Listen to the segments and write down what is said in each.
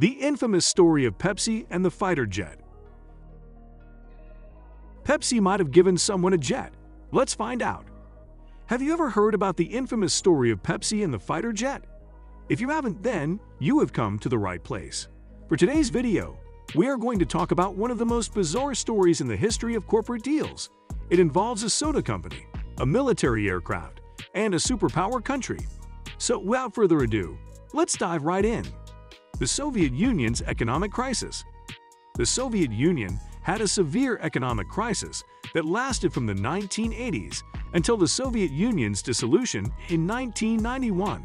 The infamous story of Pepsi and the fighter jet. Pepsi might have given someone a jet. Let's find out. Have you ever heard about the infamous story of Pepsi and the fighter jet? If you haven't, then you have come to the right place. For today's video, we are going to talk about one of the most bizarre stories in the history of corporate deals. It involves a soda company, a military aircraft, and a superpower country. So without further ado, let's dive right in. The Soviet Union's economic crisis. The Soviet Union had a severe economic crisis that lasted from the 1980s until the Soviet Union's dissolution in 1991.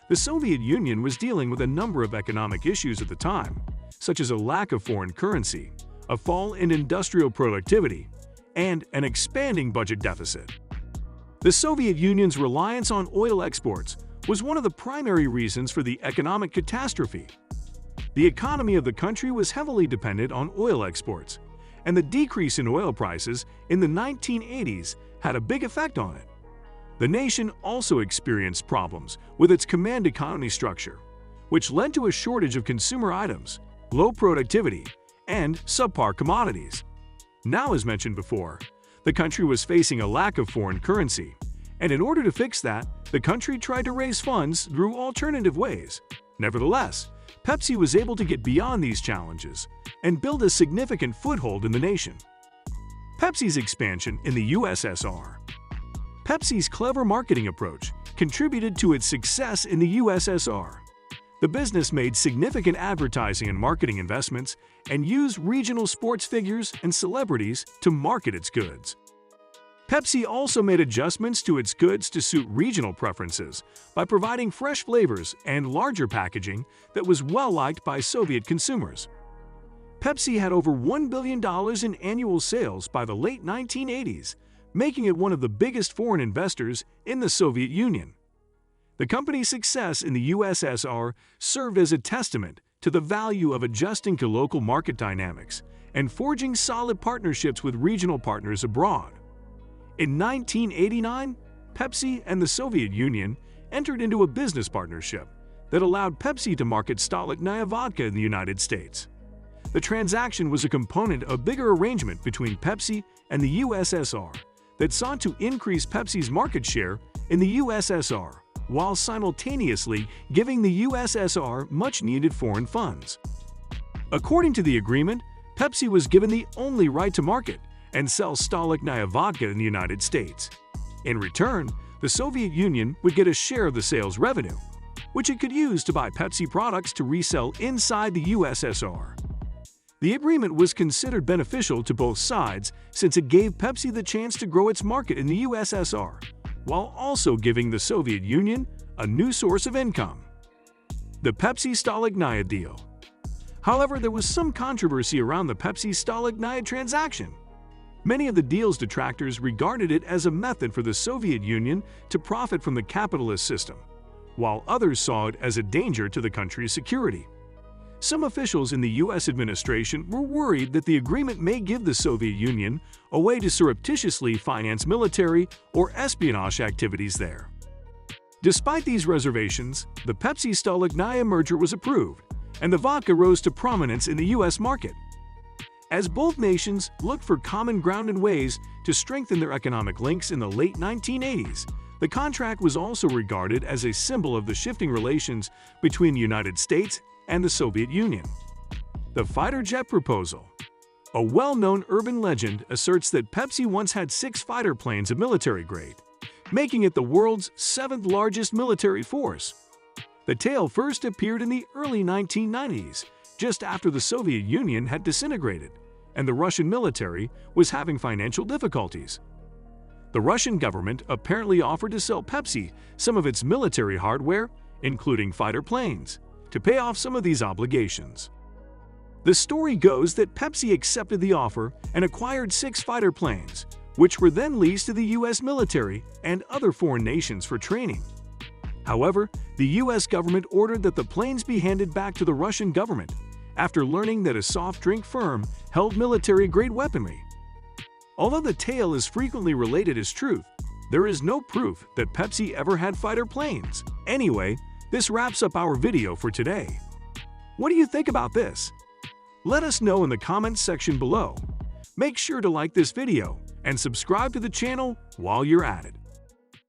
The Soviet Union was dealing with a number of economic issues at the time, such as a lack of foreign currency, a fall in industrial productivity, and an expanding budget deficit. The Soviet Union's reliance on oil exports was one of the primary reasons for the economic catastrophe. The economy of the country was heavily dependent on oil exports, and the decrease in oil prices in the 1980s had a big effect on it. The nation also experienced problems with its command economy structure, which led to a shortage of consumer items, low productivity, and subpar commodities. Now, as mentioned before, the country was facing a lack of foreign currency, and in order to fix that, the country tried to raise funds through alternative ways. Nevertheless, Pepsi was able to get beyond these challenges and build a significant foothold in the nation. Pepsi's expansion in the USSR. Pepsi's clever marketing approach contributed to its success in the USSR. The business made significant advertising and marketing investments and used regional sports figures and celebrities to market its goods. Pepsi also made adjustments to its goods to suit regional preferences by providing fresh flavors and larger packaging that was well-liked by Soviet consumers. Pepsi had over $1 billion in annual sales by the late 1980s, making it one of the biggest foreign investors in the Soviet Union. The company's success in the USSR served as a testament to the value of adjusting to local market dynamics and forging solid partnerships with regional partners abroad. In 1989, Pepsi and the Soviet Union entered into a business partnership that allowed Pepsi to market Stolichnaya vodka in the United States. The transaction was a component of a bigger arrangement between Pepsi and the USSR that sought to increase Pepsi's market share in the USSR while simultaneously giving the USSR much-needed foreign funds. According to the agreement, Pepsi was given the only right to market and sell Stolichnaya vodka in the United States. In return, the Soviet Union would get a share of the sales revenue, which it could use to buy Pepsi products to resell inside the USSR. The agreement was considered beneficial to both sides since it gave Pepsi the chance to grow its market in the USSR, while also giving the Soviet Union a new source of income. The Pepsi-Stolichnaya deal. However, there was some controversy around the Pepsi-Stolichnaya transaction. Many of the deal's detractors regarded it as a method for the Soviet Union to profit from the capitalist system, while others saw it as a danger to the country's security. Some officials in the U.S. administration were worried that the agreement may give the Soviet Union a way to surreptitiously finance military or espionage activities there. Despite these reservations, the Pepsi-Stolichnaya merger was approved, and the vodka rose to prominence in the U.S. market. As both nations looked for common ground and ways to strengthen their economic links in the late 1980s, the contract was also regarded as a symbol of the shifting relations between the United States and the Soviet Union. The fighter jet proposal. A well-known urban legend asserts that Pepsi once had 6 fighter planes of military grade, making it the world's 7th largest military force. The tale first appeared in the early 1990s, just after the Soviet Union had disintegrated and the Russian military was having financial difficulties. The Russian government apparently offered to sell Pepsi some of its military hardware, including fighter planes, to pay off some of these obligations. The story goes that Pepsi accepted the offer and acquired 6 fighter planes, which were then leased to the U.S. military and other foreign nations for training. However, the U.S. government ordered that the planes be handed back to the Russian government after learning that a soft drink firm held military-grade weaponry. Although the tale is frequently related as truth, there is no proof that Pepsi ever had fighter planes. Anyway, this wraps up our video for today. What do you think about this? Let us know in the comments section below. Make sure to like this video and subscribe to the channel while you're at it.